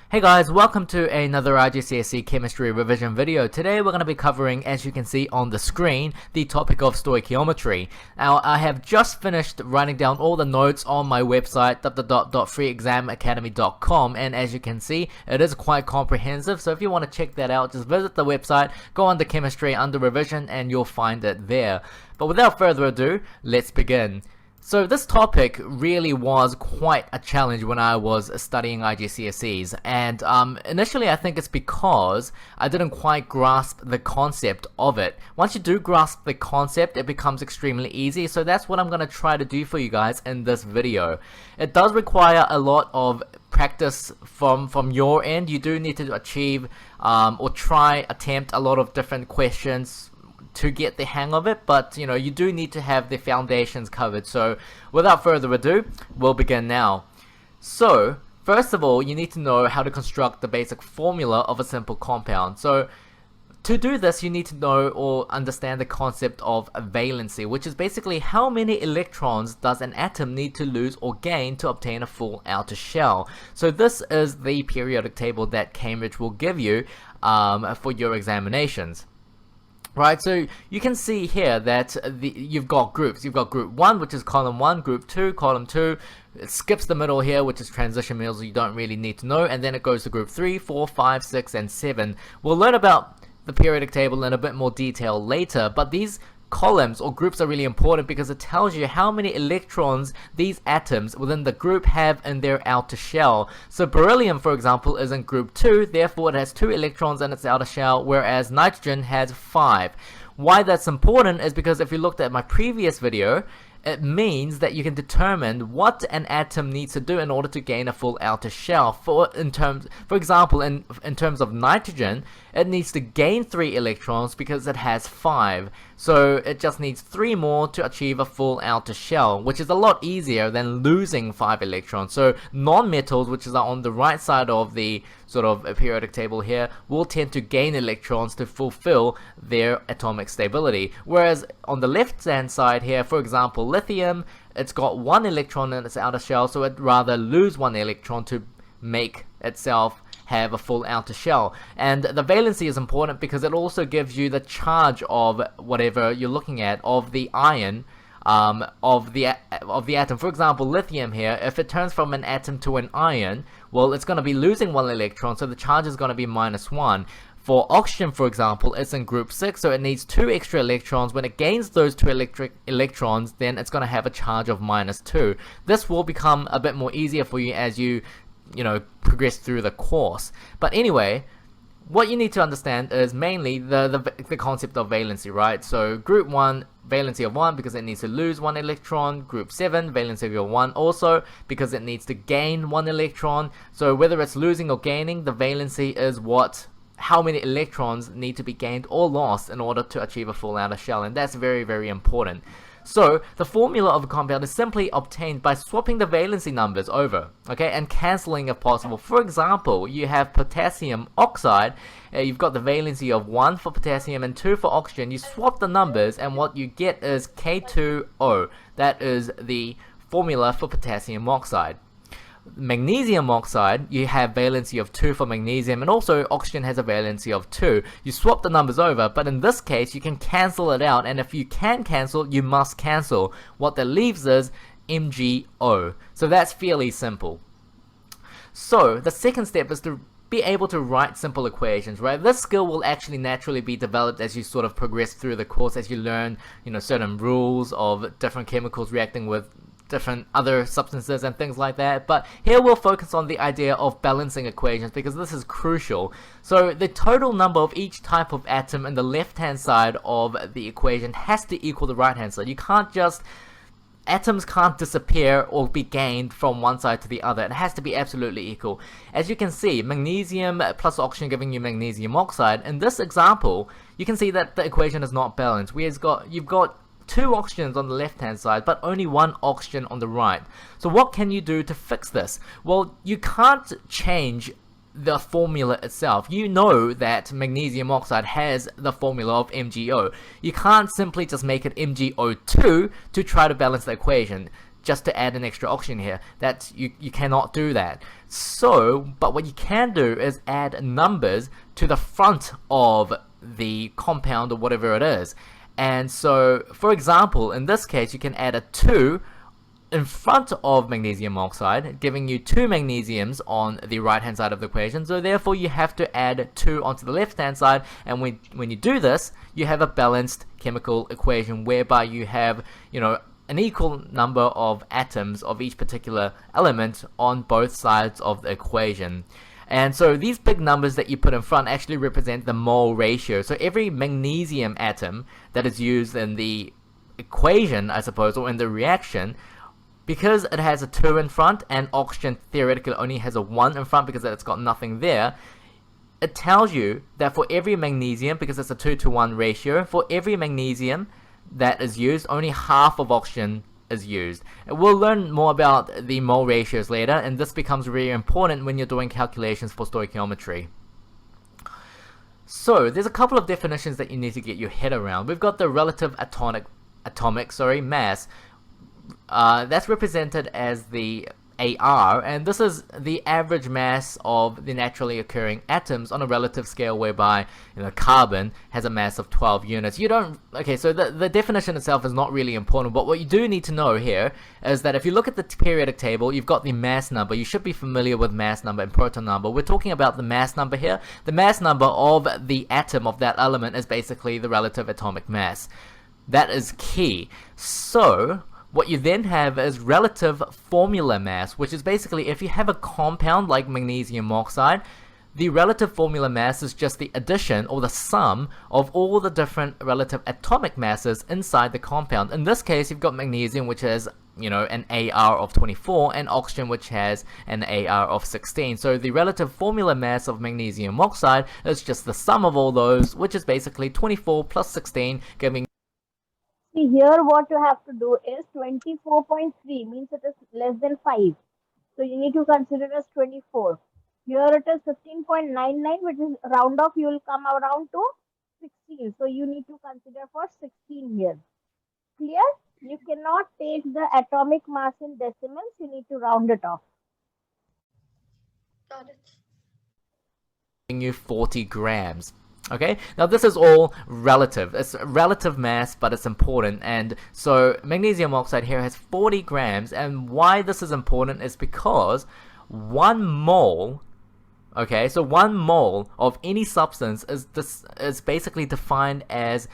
Hey guys, welcome to another IGCSE Chemistry Revision video. Today we're going to be covering, as you can see on the screen, the topic of stoichiometry. Now, I have just finished writing down all the notes on my website, www.freeexamacademy.com, and as you can see, it is quite comprehensive, so if you want to check that out, just visit the website, go under Chemistry, under Revision, and you'll find it there. But without further ado, let's begin. So this topic really was quite a challenge when I was studying IGCSEs, and initially I think it's because I didn't quite grasp the concept of it. Once you do grasp the concept, it becomes extremely easy, so that's what I'm going to try to do for you guys in this video. It does require a lot of practice from your end. You do need to achieve or attempt a lot of different questions to get the hang of it, but you do need to have the foundations covered. So without further ado, we'll begin now. So first of all, you need to know how to construct the basic formula of a simple compound. So to do this, you need to know or understand the concept of valency, which is basically how many electrons does an atom need to lose or gain to obtain a full outer shell. So this is the periodic table that Cambridge will give you for your examinations. Right, so you can see here that you've got groups. You've got group 1, which is column 1, group 2, column 2. It skips the middle here, which is transition metals you don't really need to know, and then it goes to group 3, 4, 5, 6, and 7. We'll learn about the periodic table in a bit more detail later, but these columns or groups are really important because it tells you how many electrons these atoms within the group have in their outer shell. So beryllium, for example, is in group 2, therefore it has 2 electrons in its outer shell, whereas nitrogen has 5. Why that's important is because if you looked at my previous video, it means that you can determine what an atom needs to do in order to gain a full outer shell. For example, in terms of nitrogen, it needs to gain 3 electrons because it has 5. So it just needs 3 more to achieve a full outer shell, which is a lot easier than losing 5 electrons. So non-metals, which is on the right side of the sort of periodic table here, will tend to gain electrons to fulfill their atomic stability. Whereas on the left-hand side here, for example, lithium, it's got 1 electron in its outer shell, so it'd rather lose 1 electron to make itself have a full outer shell. And the valency is important because it also gives you the charge of whatever you're looking at, of the ion, of the atom. For example, lithium here, if it turns from an atom to an ion, well, it's going to be losing 1 electron, so the charge is going to be -1. For oxygen, for example, it's in group 6, so it needs 2 extra electrons. When it gains those 2 electrons, then it's going to have a charge of -2. This will become a bit more easier for you as you progress through the course. But anyway, what you need to understand is mainly the concept of valency, right? So group 1, valency of 1 because it needs to lose 1 electron. Group 7, valency of 1 also because it needs to gain 1 electron. So whether it's losing or gaining, the valency is how many electrons need to be gained or lost in order to achieve a full outer shell, and that's very, very important. So the formula of a compound is simply obtained by swapping the valency numbers over, okay, and cancelling if possible. For example, you have potassium oxide, you've got the valency of 1 for potassium and 2 for oxygen. You swap the numbers and what you get is K2O. That is the formula for potassium oxide. Magnesium oxide, you have valency of 2 for magnesium, and also oxygen has a valency of 2. You swap the numbers over, but in this case you can cancel it out, and if you can cancel, you must cancel. What that leaves is MgO. So that's fairly simple. So the second step is to be able to write simple equations, right? This skill will actually naturally be developed as you sort of progress through the course, as you learn, certain rules of different chemicals reacting with different other substances and things like that. But here we'll focus on the idea of balancing equations because this is crucial. So the total number of each type of atom in the left hand side of the equation has to equal the right hand side. You can't just atoms can't disappear or be gained from one side to the other. It has to be absolutely equal. As you can see, magnesium plus oxygen giving you magnesium oxide. In this example, you can see that the equation is not balanced. You've got 2 oxygens on the left hand side but only 1 oxygen on the right. So what can you do to fix this? Well, you can't change the formula itself. You know that magnesium oxide has the formula of MgO. You can't simply just make it MgO2 to try to balance the equation. just to add an extra oxygen here. That's you cannot do that. So, but what you can do is add numbers to the front of the compound or whatever it is. And so, for example, in this case, you can add a 2 in front of magnesium oxide, giving you 2 magnesiums on the right hand side of the equation. So therefore you have to add 2 onto the left hand side, and when you do this, you have a balanced chemical equation whereby you have, you know, an equal number of atoms of each particular element on both sides of the equation. And so these big numbers that you put in front actually represent the mole ratio. So every magnesium atom that is used in the equation, I suppose, or in the reaction, because it has a 2 in front and oxygen theoretically only has a 1 in front because it's got nothing there, it tells you that for every magnesium, because it's a 2-to-1 ratio, for every magnesium that is used, only half of oxygen is used. And we'll learn more about the mole ratios later, and this becomes really important when you're doing calculations for stoichiometry. So there's a couple of definitions that you need to get your head around. We've got the relative atomic mass. That's represented as the AR, and this is the average mass of the naturally occurring atoms on a relative scale, whereby, you know, carbon has a mass of 12 units. You don't, okay, so the definition itself is not really important, but what you do need to know here is that if you look at the periodic table, you've got the mass number. You should be familiar with mass number and proton number. We're talking about the mass number here. The mass number of the atom of that element is basically the relative atomic mass. That is key. So what you then have is relative formula mass, which is basically if you have a compound like magnesium oxide, the relative formula mass is just the addition or the sum of all the different relative atomic masses inside the compound. In this case, you've got magnesium, which has, you know, an AR of 24, and oxygen, which has an AR of 16. So the relative formula mass of magnesium oxide is just the sum of all those, which is basically 24 plus 16, giving. See, here what you have to do is 24.3 means it is less than 5. So you need to consider as 24. Here it is 15.99, which is round off, you will come around to 16. So you need to consider for 16 here. Clear? You cannot take the atomic mass in decimals, you need to round it off. Got it. You 40 grams. Okay, now this is all relative. It's relative mass, but it's important. And so magnesium oxide here has 40 grams, and why this is important is because 1 mole, okay, so 1 mole of any substance is basically defined as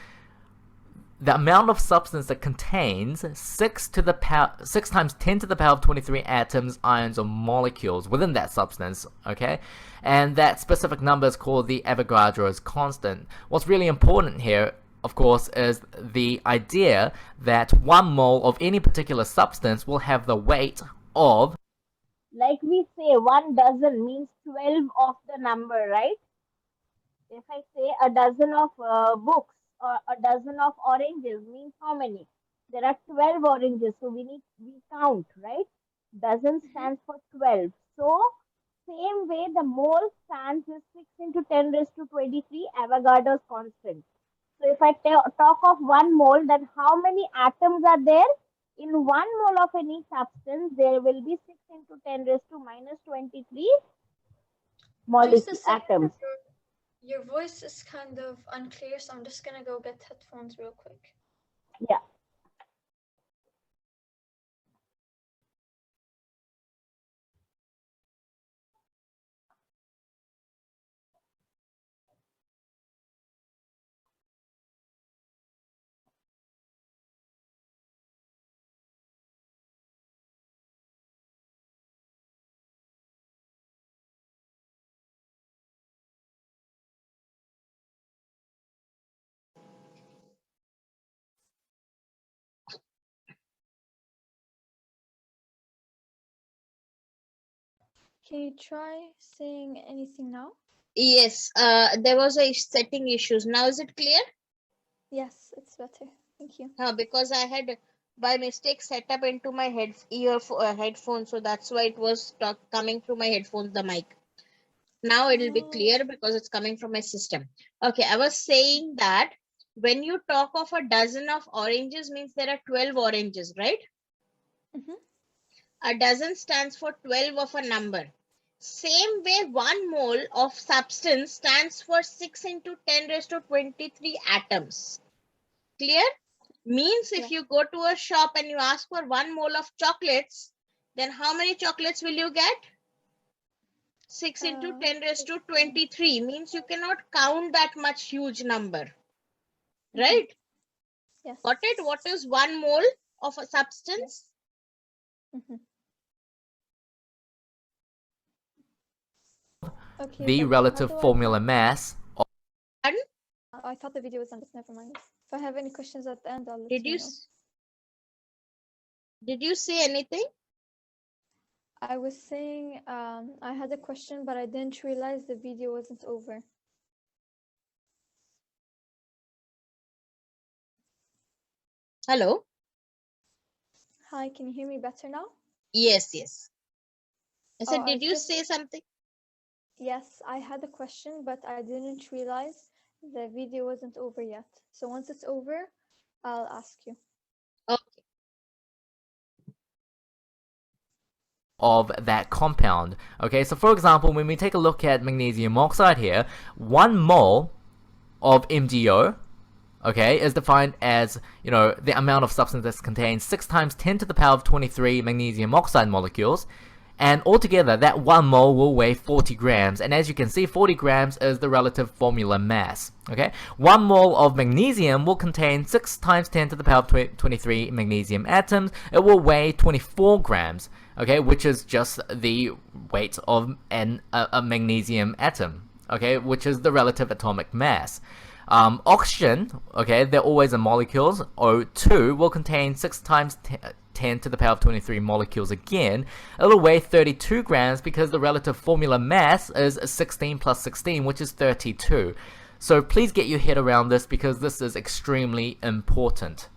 the amount of substance that contains 6 times 10 to the power of 23 atoms, ions, or molecules within that substance, okay? And that specific number is called the Avogadro's constant. What's really important here, of course, is the idea that 1 mole of any particular substance will have the weight of, like we say, 1 dozen means 12 of the number, right? If I say a dozen of books or a dozen of oranges means how many? There are 12 oranges, so we count, right? Dozen stands for 12. So same way the mole stands is 6 into 10 raised to 23 Avogadro's constant. So if I talk of 1 mole, then how many atoms are there? In 1 mole of any substance, there will be 6 into 10 raised to minus 23 atoms. Your voice is kind of unclear, so I'm just gonna go get headphones real quick. Yeah. Can you try saying anything now? Yes, there was a setting issues. Now is it clear? Yes, it's better. Thank you. Because I had by mistake set up into my headphone, so that's why it was coming through my headphones, the mic. Now it will be clear because it's coming from my system. Okay, I was saying that when you talk of a dozen of oranges means there are 12 oranges, right? Mhm. A dozen stands for 12 of a number. Same way, 1 mole of substance stands for 6 into 10 raised to 23 atoms. Clear? Means if Yeah. you go to a shop and you ask for 1 mole of chocolates, then how many chocolates will you get? 6 into 10 raised to 23. Means you cannot count that much huge number. Right? Yes. Got it? What is 1 mole of a substance? Mhm. Okay, The but relative how do I formula count? mass. Pardon? I thought the video was ended. Never mind. If I have any questions at the end, I'll let Did you you know. did you say anything? I was saying I had a question, but I didn't realize the video wasn't over. Hello? Hi, can you hear me better now? Yes, yes. I Oh, said, I did was you just say something? yes, I had a question, but I didn't realize the video wasn't over yet. So once it's over, I'll ask you. Okay. Of that compound. Okay, so for example, when we take a look at magnesium oxide here, 1 mole of MgO, okay, is defined as, the amount of substance that's contained 6 times 10 to the power of 23 magnesium oxide molecules. And altogether, that 1 mole will weigh 40 grams. And as you can see, 40 grams is the relative formula mass. Okay, 1 mole of magnesium will contain 6 times 10 to the power of 23 magnesium atoms. It will weigh 24 grams. Okay, which is just the weight of a magnesium atom. Okay, which is the relative atomic mass. Oxygen, okay, they're always in molecules. O2 will contain 6 times 10 to the power of 23 molecules again. It'll weigh 32 grams because the relative formula mass is 16 plus 16, which is 32. So please get your head around this because this is extremely important.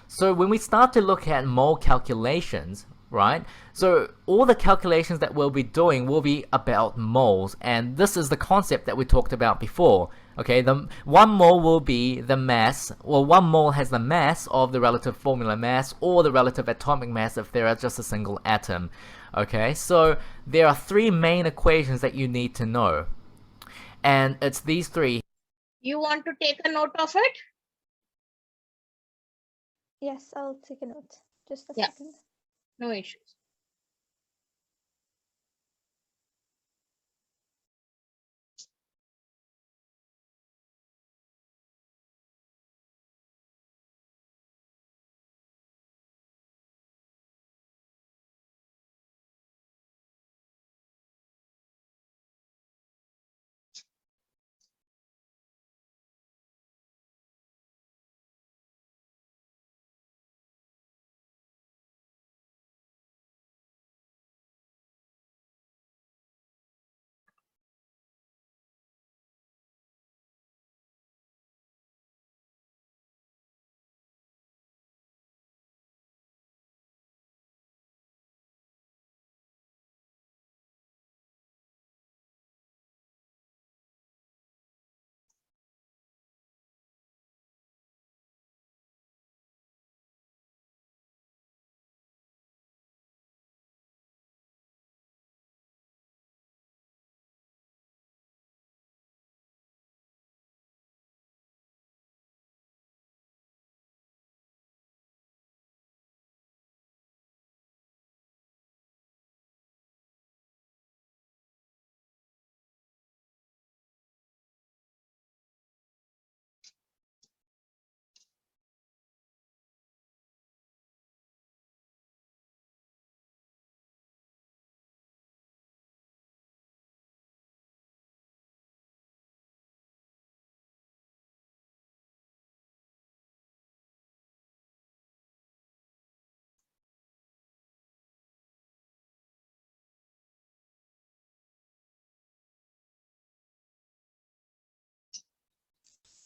So when we start to look at mole calculations, right? So all the calculations that we'll be doing will be about moles, and this is the concept that we talked about before. Okay, the 1 mole will be the mass, well, 1 mole has the mass of the relative formula mass or the relative atomic mass if there are just a single atom. Okay, so there are 3 main equations that you need to know, and it's these 3. You want to take a note of it? Yes, I'll take a note. Just a Yeah. second. No issues.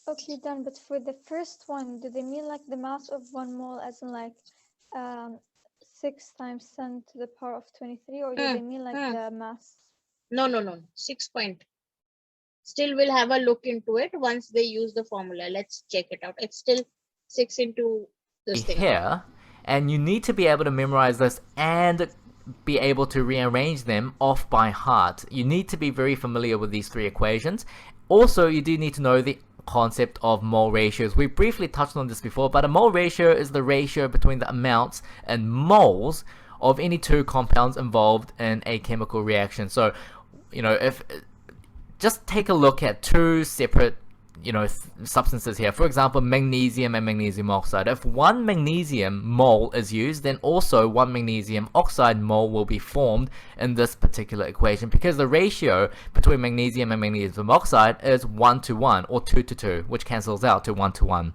Okay, done. But for the first one, do they mean like the mass of 1 mole as in like 6 times 10 to the power of 23, or do they mean like the mass? No. 6 point. Still, we'll have a look into it once they use the formula. Let's check it out. It's still 6 into this thing. Here, and you need to be able to memorize this and be able to rearrange them off by heart. You need to be very familiar with these three equations. Also, you do need to know the concept of mole ratios. We briefly touched on this before, but a mole ratio is the ratio between the amounts in moles of any two compounds involved in a chemical reaction. So, you know, if just take a look at two separate, you know, substances here. For example, magnesium and magnesium oxide. If one magnesium mole is used, then also one magnesium oxide mole will be formed in this particular equation, because the ratio between magnesium and magnesium oxide is 1 to 1 or 2 to 2, which cancels out to 1 to 1.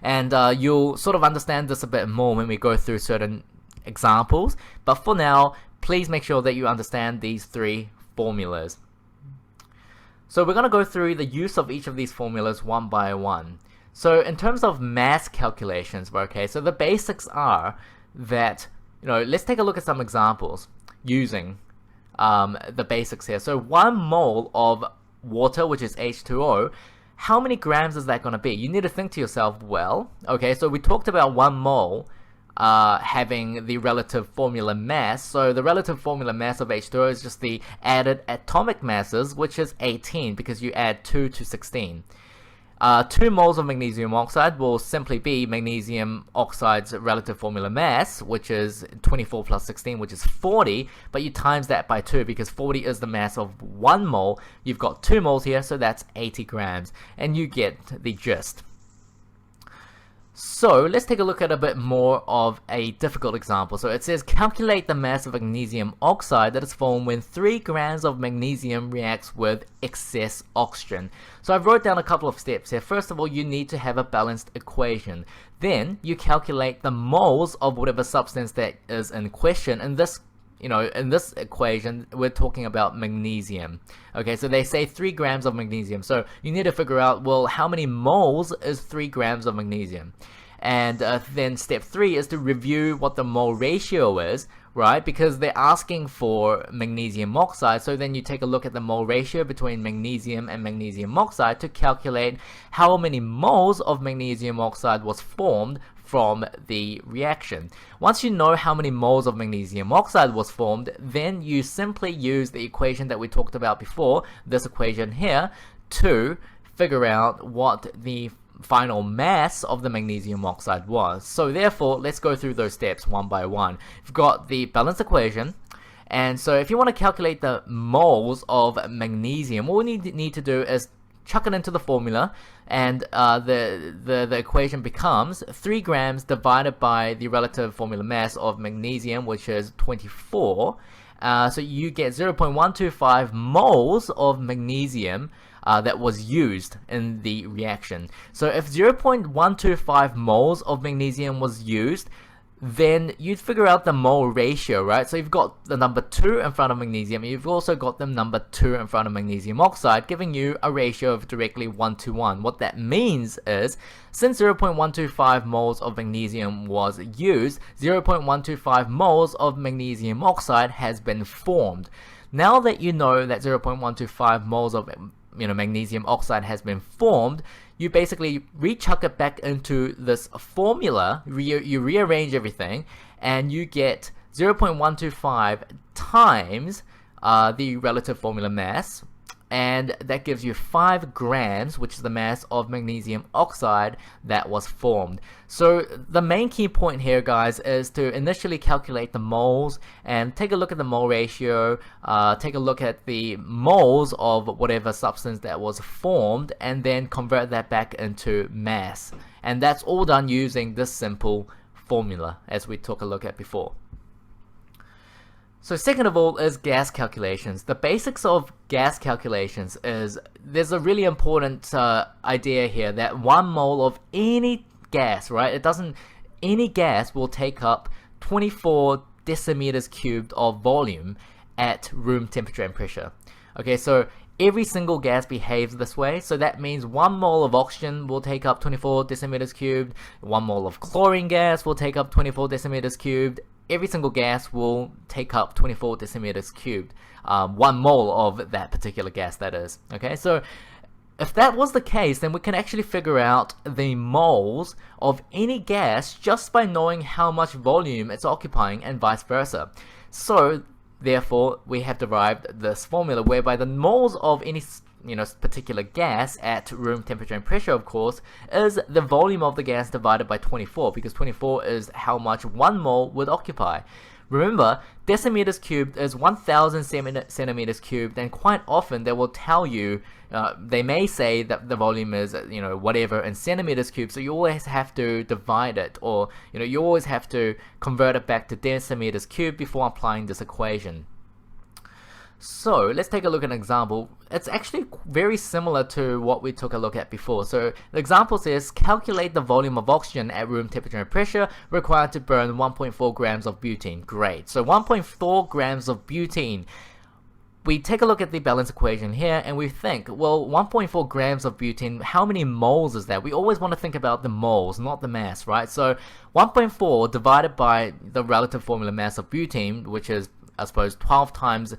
And you'll sort of understand this a bit more when we go through certain examples, but for now, please make sure that you understand these three formulas. So we're going to go through the use of each of these formulas one by one. So in terms of mass calculations, okay, so the basics are that, you know, let's take a look at some examples using the basics here. So 1 mole of water, which is H2O, how many grams is that going to be? You need to think to yourself, well, okay, so we talked about 1 mole having the relative formula mass. So the relative formula mass of H2O is just the added atomic masses, which is 18, because you add 2 to 16. 2 moles of magnesium oxide will simply be magnesium oxide's relative formula mass, which is 24 plus 16, which is 40, but you times that by 2, because 40 is the mass of 1 mole. You've got 2 moles here, so that's 80 grams, and you get the gist. So let's take a look at a bit more of a difficult example. So it says calculate the mass of magnesium oxide that is formed when 3 grams of magnesium reacts with excess oxygen. So I've wrote down a couple of steps here. First of all, you need to have a balanced equation. Then you calculate the moles of whatever substance that is in question. In this, you know, in this equation, we're talking about magnesium. Okay, so they say 3 grams of magnesium. So you need to figure out, well, how many moles is 3 grams of magnesium? And then step 3 is to review what the mole ratio is, right? Because they're asking for magnesium oxide. So then you take a look at the mole ratio between magnesium and magnesium oxide to calculate how many moles of magnesium oxide was formed from the reaction. Once you know how many moles of magnesium oxide was formed, then you simply use the equation that we talked about before, this equation here, to figure out what the final mass of the magnesium oxide was. So therefore, let's go through those steps one by one. You've got the balanced equation, and so if you want to calculate the moles of magnesium, all we need to do is chuck it into the formula, and the equation becomes 3 grams divided by the relative formula mass of magnesium, which is 24. So you get 0.125 moles of magnesium that was used in the reaction. So if 0.125 moles of magnesium was used, then you'd figure out the mole ratio, right? So you've got the number 2 in front of magnesium, and you've also got the number 2 in front of magnesium oxide, giving you a ratio of directly 1 to 1. What that means is, since 0.125 moles of magnesium was used, 0.125 moles of magnesium oxide has been formed. Now that you know that 0.125 moles of magnesium oxide has been formed, you basically rechuck it back into this formula, you rearrange everything, and you get 0.125 times the relative formula mass, and that gives you 5 grams, which is the mass of magnesium oxide that was formed. So the main key point here, guys, is to initially calculate the moles and take a look at the mole ratio, take a look at the moles of whatever substance that was formed, and then convert that back into mass. And that's all done using this simple formula, as we took a look at before. So second of all is gas calculations. The basics of gas calculations is, there's a really important idea here that 1 mole of any gas, right? Any gas will take up 24 decimeters cubed of volume at room temperature and pressure. Okay, so every single gas behaves this way. So that means 1 mole of oxygen will take up 24 decimeters cubed, 1 mole of chlorine gas will take up 24 decimeters cubed, every single gas will take up 24 decimeters cubed, 1 mole of that particular gas, that is. Okay, so if that was the case, then we can actually figure out the moles of any gas just by knowing how much volume it's occupying and vice versa. So therefore, we have derived this formula whereby the moles of any particular gas at room temperature and pressure, of course, is the volume of the gas divided by 24, because 24 is how much 1 mole would occupy. Remember, decimeters cubed is 1000 centimeters cubed, and quite often they will tell you, they may say that the volume is, whatever in centimeters cubed, so you always have to divide it, or, you always have to convert it back to decimeters cubed before applying this equation. So let's take a look at an example. It's actually very similar to what we took a look at before. So the example says, calculate the volume of oxygen at room temperature and pressure required to burn 1.4 grams of butane. Great. So 1.4 grams of butane. We take a look at the balance equation here and we think, well, 1.4 grams of butane, how many moles is that? We always want to think about the moles, not the mass, right? So 1.4 divided by the relative formula mass of butane, which is, I suppose, 12 times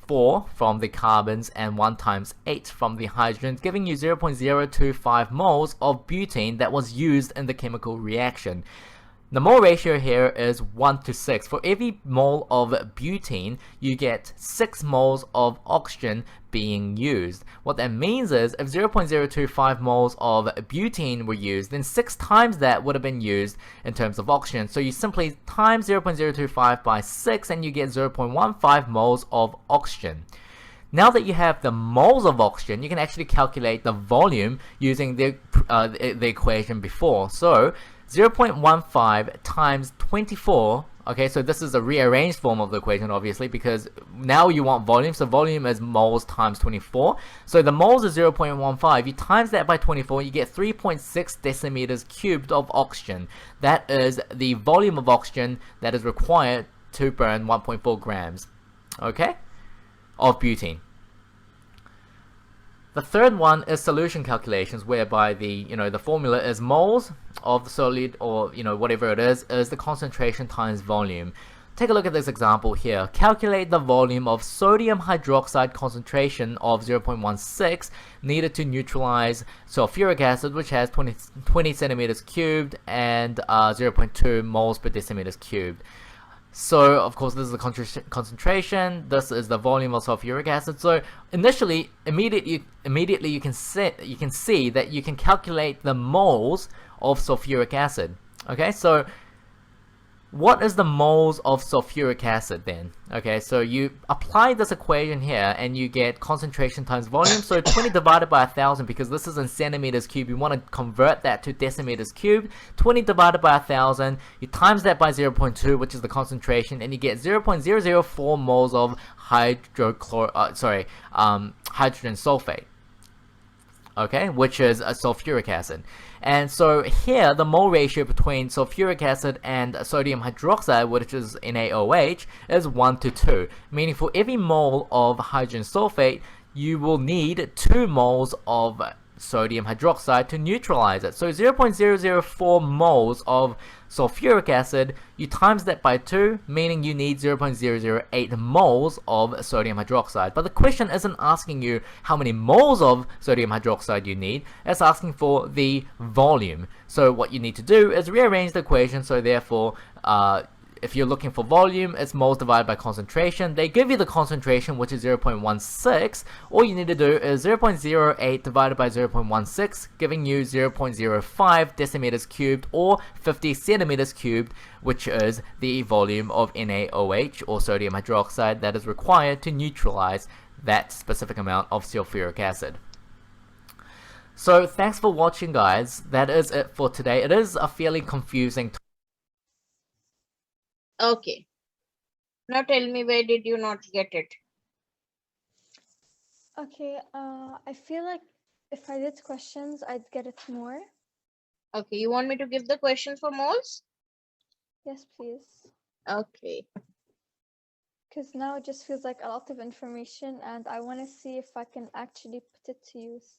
4 from the carbons and 1 times 8 from the hydrogens, giving you 0.025 moles of butane that was used in the chemical reaction. The mole ratio here is 1 to 6. For every mole of butane, you get 6 moles of oxygen being used. What that means is, if 0.025 moles of butane were used, then 6 times that would have been used in terms of oxygen. So you simply times 0.025 by 6 and you get 0.15 moles of oxygen. Now that you have the moles of oxygen, you can actually calculate the volume using the equation before. So 0.15 times 24, okay, so this is a rearranged form of the equation, obviously, because now you want volume, so volume is moles times 24. So the moles is 0.15, you times that by 24, you get 3.6 decimeters cubed of oxygen. That is the volume of oxygen that is required to burn 1.4 grams, okay, of butane. The third one is solution calculations, whereby the formula is moles of the solid, or whatever it is the concentration times volume. Take a look at this example here. Calculate the volume of sodium hydroxide concentration of 0.16 needed to neutralize sulfuric acid, which has 20 centimeters cubed and 0.2 moles per decimeters cubed. So of course this is the concentration, this is the volume of sulfuric acid. So immediately you can see that you can calculate the moles of sulfuric acid. Okay, so what is the moles of sulfuric acid then? Okay, so you apply this equation here and you get concentration times volume. So 20 divided by 1000, because this is in centimeters cubed, you want to convert that to decimeters cubed. 20 divided by 1000, you times that by 0.2, which is the concentration, and you get 0.004 moles of hydrogen sulfate. Okay, which is a sulfuric acid. And so here the mole ratio between sulfuric acid and sodium hydroxide, which is NaOH, is 1 to 2, meaning for every mole of hydrogen sulfate you will need 2 moles of sodium hydroxide to neutralize it. So 0.004 moles of sulfuric acid, you times that by 2, meaning you need 0.008 moles of sodium hydroxide. But the question isn't asking you how many moles of sodium hydroxide you need, it's asking for the volume. So what you need to do is rearrange the equation, so therefore if you're looking for volume, it's moles divided by concentration. They give you the concentration, which is 0.16. All you need to do is 0.08 divided by 0.16, giving you 0.05 decimeters cubed, or 50 centimeters cubed, which is the volume of NaOH, or sodium hydroxide, that is required to neutralize that specific amount of sulfuric acid. So thanks for watching, guys. That is it for today. It is a fairly confusing Okay. Now tell me, where did you not get it? Okay, I feel like if I did questions, I'd get it more. Okay, you want me to give the questions for moles? Yes, please. Okay. Because now it just feels like a lot of information and I want to see if I can actually put it to use.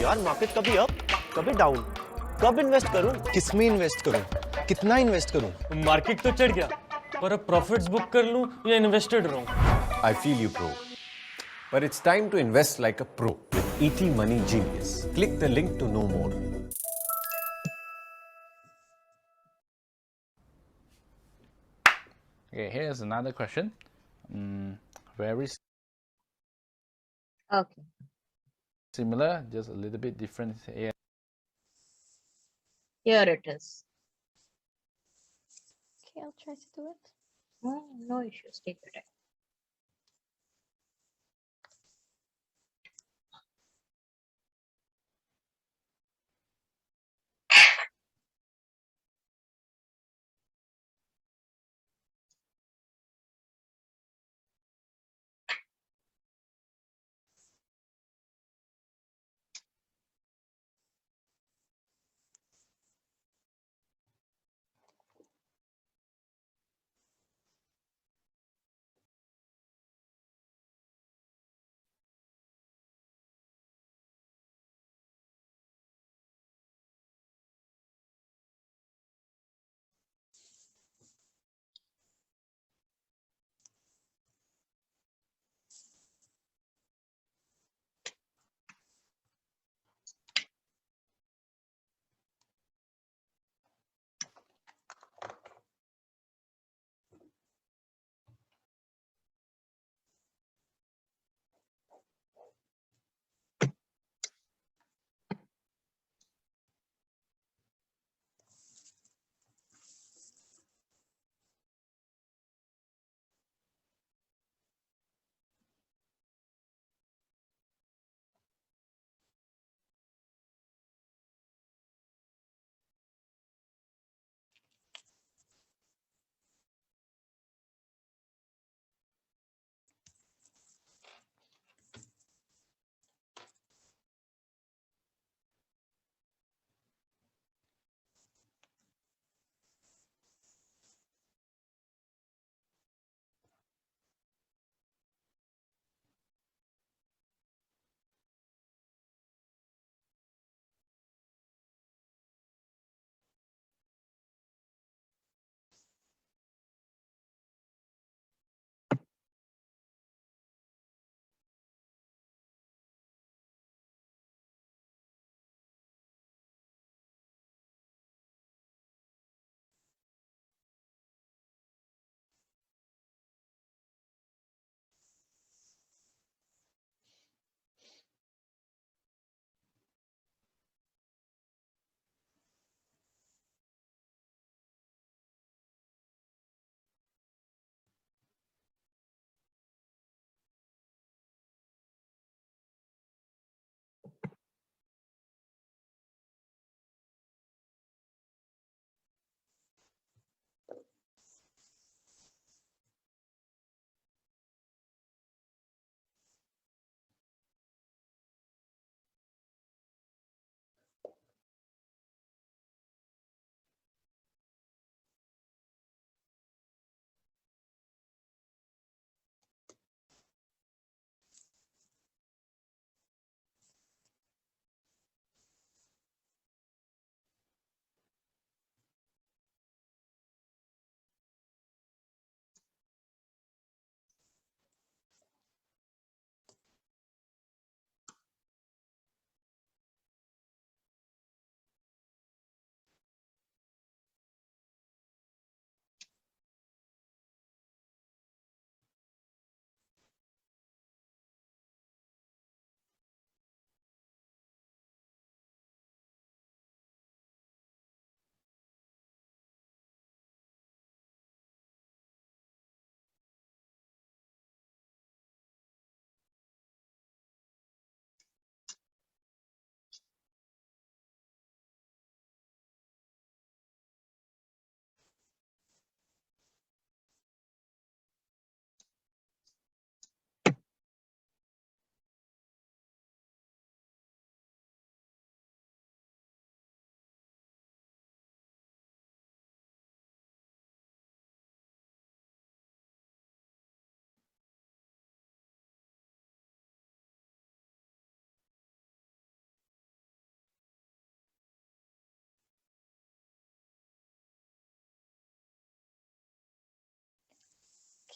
यार market कभी up कभी down, कब invest करूं? किसमें invest करूं? कितना invest करूं? Market तो चढ़ गया, पर अब प्रॉफिट्स बुक कर लूं या इन्वेस्टेड रहूं? I feel you, bro. But it's time to invest like a pro with ET Money Genius. Click the link to know more. Okay, here's another question. Very Okay. similar, just a little bit different here. Here it is. Okay, I'll try to do it. No issues. Take your time.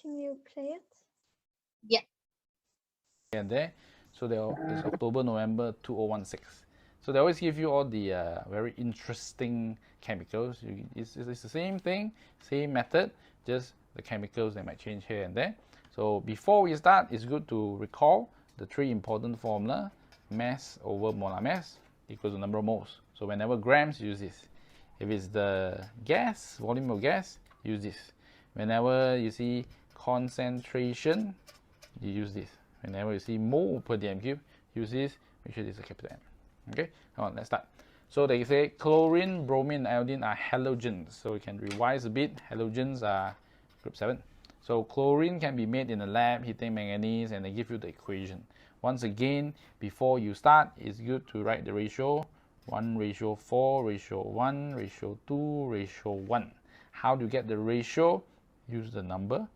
Can you play it? Yeah. And there. So there is October, November 2016. So they always give you all the very interesting chemicals. It's the same thing, same method, just the chemicals they might change here and there. So before we start, it's good to recall the three important formula: mass over molar mass equals the number of moles. So whenever grams, use this. If it's the gas, volume of gas, use this. Whenever you see concentration, you use this. Whenever you see mole per dm cube, use this. Make sure this is a capital M. Okay, come on, let's start. So they say chlorine, bromine, and iodine are halogens. So we can revise a bit. Halogens are group 7. So chlorine can be made in the lab, heating manganese, and they give you the equation. Once again, before you start, it's good to write the ratio. 1:4, ratio 1, ratio 2, ratio 1. How do you get the ratio? Use the number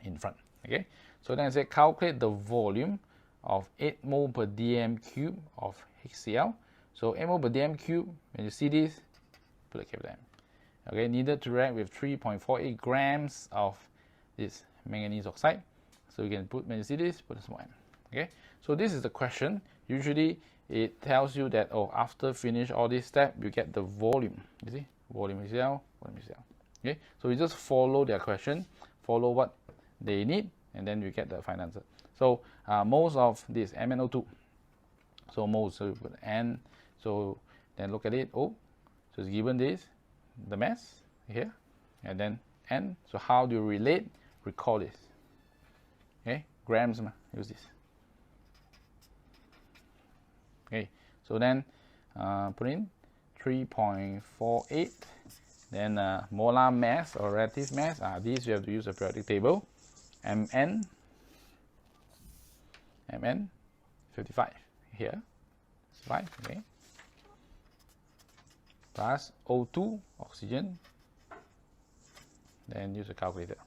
in front. Okay, so then I say calculate the volume of 8 mole per dm cube of HCl. So 8 mole per dm cube, when you see this, put a capital M. Okay, needed to react with 3.48 grams of this manganese oxide. So you can put, when you see this, put a small m. Okay, so this is the question. Usually it tells you that, oh, after finish all this step, you get the volume. You see, volume HCl, volume HCl. Okay, so you just follow their question, follow what they need, and then you get the final answer. So moles of this MnO2. So moles, so you put N. So then look at it. Oh, so it's given this, the mass here, and then N. So how do you relate? Recall this. Okay, grams, use this. Okay, so then put in 3.48. Then molar mass or relative mass. These you have to use a periodic table. Mn 55 here, 5, okay, plus O2 oxygen. Then use a calculator.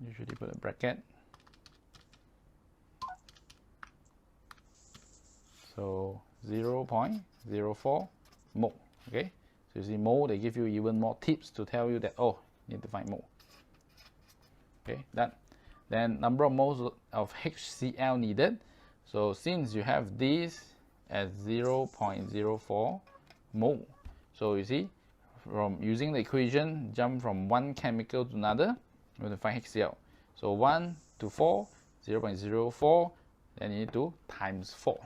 Usually put a bracket. So 0.04 mole. Okay, so you see mole, they give you even more tips to tell you that, oh, you need to find mole. Okay, done. Then number of moles of HCl needed. So since you have this as 0.04 mole, so you see, from using the equation, jump from one chemical to another, we're going to find HCl. So 1 to 4, 0.04, then you need to times 4.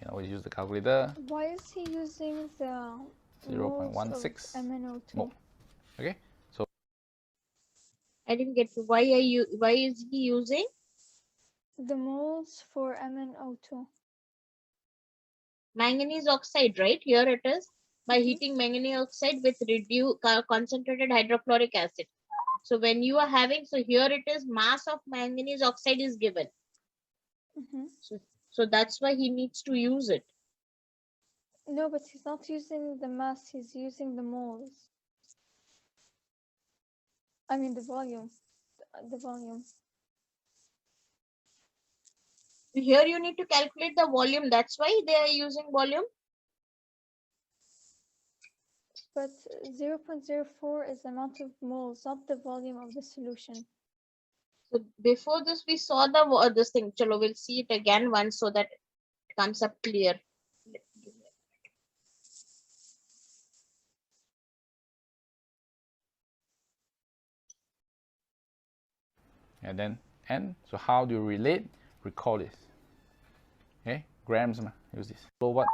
You always use the calculator. Why is he using the 0.16 MnO2? mole. Okay, so I didn't get to why is he using The moles for MnO2. manganese oxide, right? Here it is by heating manganese oxide with reduced concentrated hydrochloric acid. So when you are having, so here it is mass of manganese oxide is given. So that's why he needs to use it. No, but he's not using the mass, he's using the moles. I mean the volume. The volume. Here you need to calculate the volume. That's why they are using volume. But 0.04 is the amount of moles, not the volume of the solution. So before this, we saw the this thing. Chalo, we'll see it again once so that it comes up clear. and then N. So how do you relate? Recall this. Okay, grams, use this. So what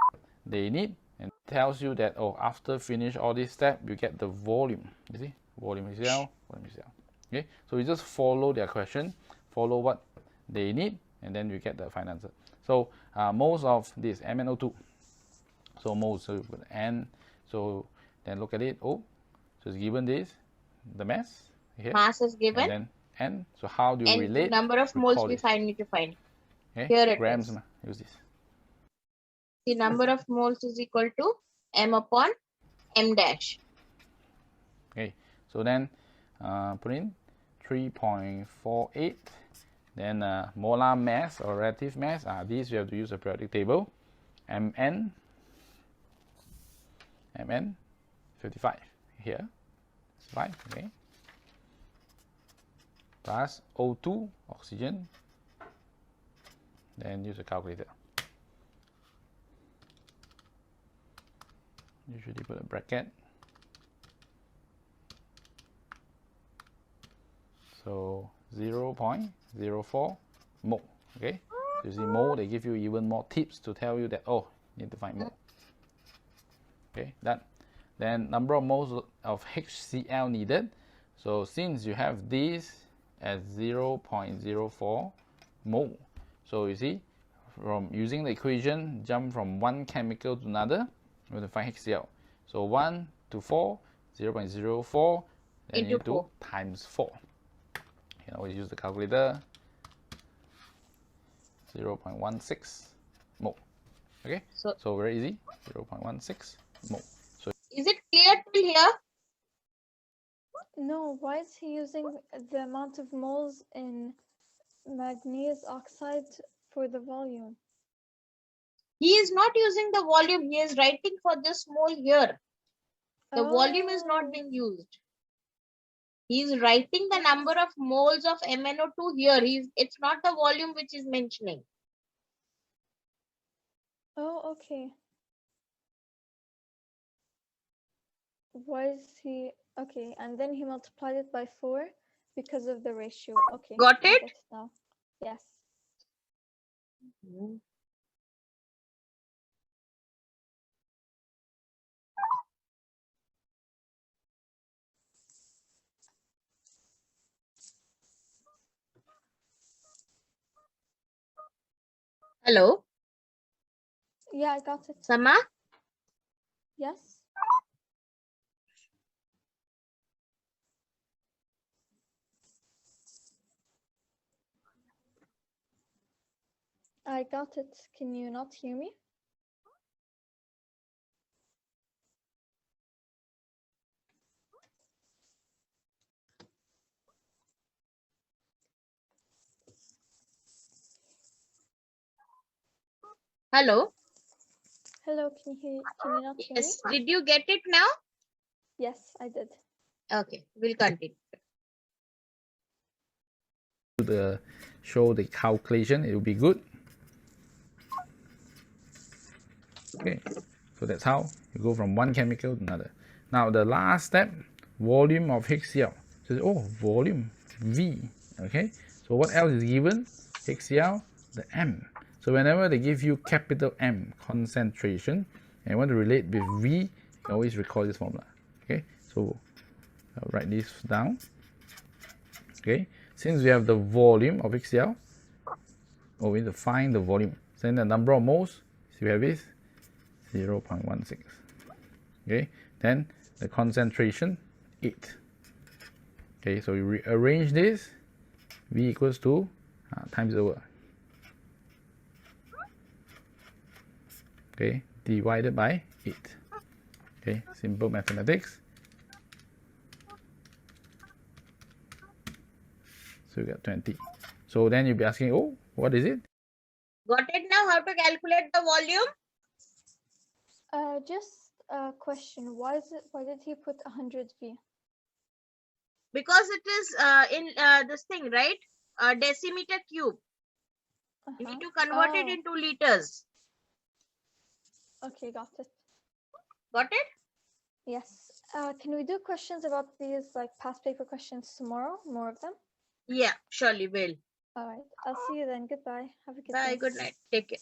they need, and tells you that, oh, after finish all this step, you get the volume. You see, volume HCl, volume HCl. Okay, so you just follow their question, follow what they need, and then you get the final answer. So moles of this MnO2. So moles, so you put N. So then look at it. Oh, so it's given this, the mass here. Mass is given. And then N. So how do you And relate? number of moles we need to find. Okay, here it grams, is. use this. The number of moles is equal to M upon M dash. Okay, so then put in 3.48. Then molar mass or relative mass. These you have to use a periodic table. Mn 55 here, 5, okay, plus O2, oxygen, then use a calculator. Usually put a bracket. So 0.04 mole, okay? So you see mole, they give you even more tips to tell you that, oh, you need to find mole. Okay, done. Then number of moles of HCl needed. So since you have this as 0.04 mole, so you see, from using the equation, jump from one chemical to another, we have to find HCl. So 1 to 4, 0.04, then you need to times 4. You can always use the calculator. 0.16 mole. Okay, so very easy. 0.16 mole. So is it clear till here? No, why is he using the amount of moles in manganese oxide for the volume? He is not using the volume. He is writing for this mole here. The volume is not being used. He is writing the number of moles of MnO2 here. It's not the volume which is mentioning. Oh, okay. Why is he okay? And then he multiplied it by 4 because of the ratio. Okay, Got I it? get it now. Yes. Hello? Yeah, I got it. Sama? Yes. I got it. Can you not hear me? Hello? Hello, can you not hear me? Yes. Did you get it now? Yes, I did. Okay, we'll continue. show the calculation, it will be good. Okay, so that's how you go from one chemical to another. Now the last step, volume of HCl. So oh, volume V. Okay, so what else is given? HCl, the M. So whenever they give you capital M, concentration, and you want to relate with V, you can always recall this formula. Okay, so I'll write this down. Okay, since we have the volume of HCl, we need to find the volume. So then the number of moles, so we have is 0.16. Okay, then the concentration 8. Okay, so you rearrange this, V equals to times over. Okay, divided by 8. Okay, simple mathematics. So you got 20. So then you'll be asking, oh, what is it? Got it now? How to calculate the volume? Just a question. Why did he put 100 V? Because it is in this thing, right? Decimeter cube. You need to convert it into liters. Okay, got it. Got it? Yes. Can we do questions about these like past paper questions tomorrow? More of them? Yeah, surely will. All right. I'll see you then. Goodbye. Have a good day. Bye. Good night. Take care.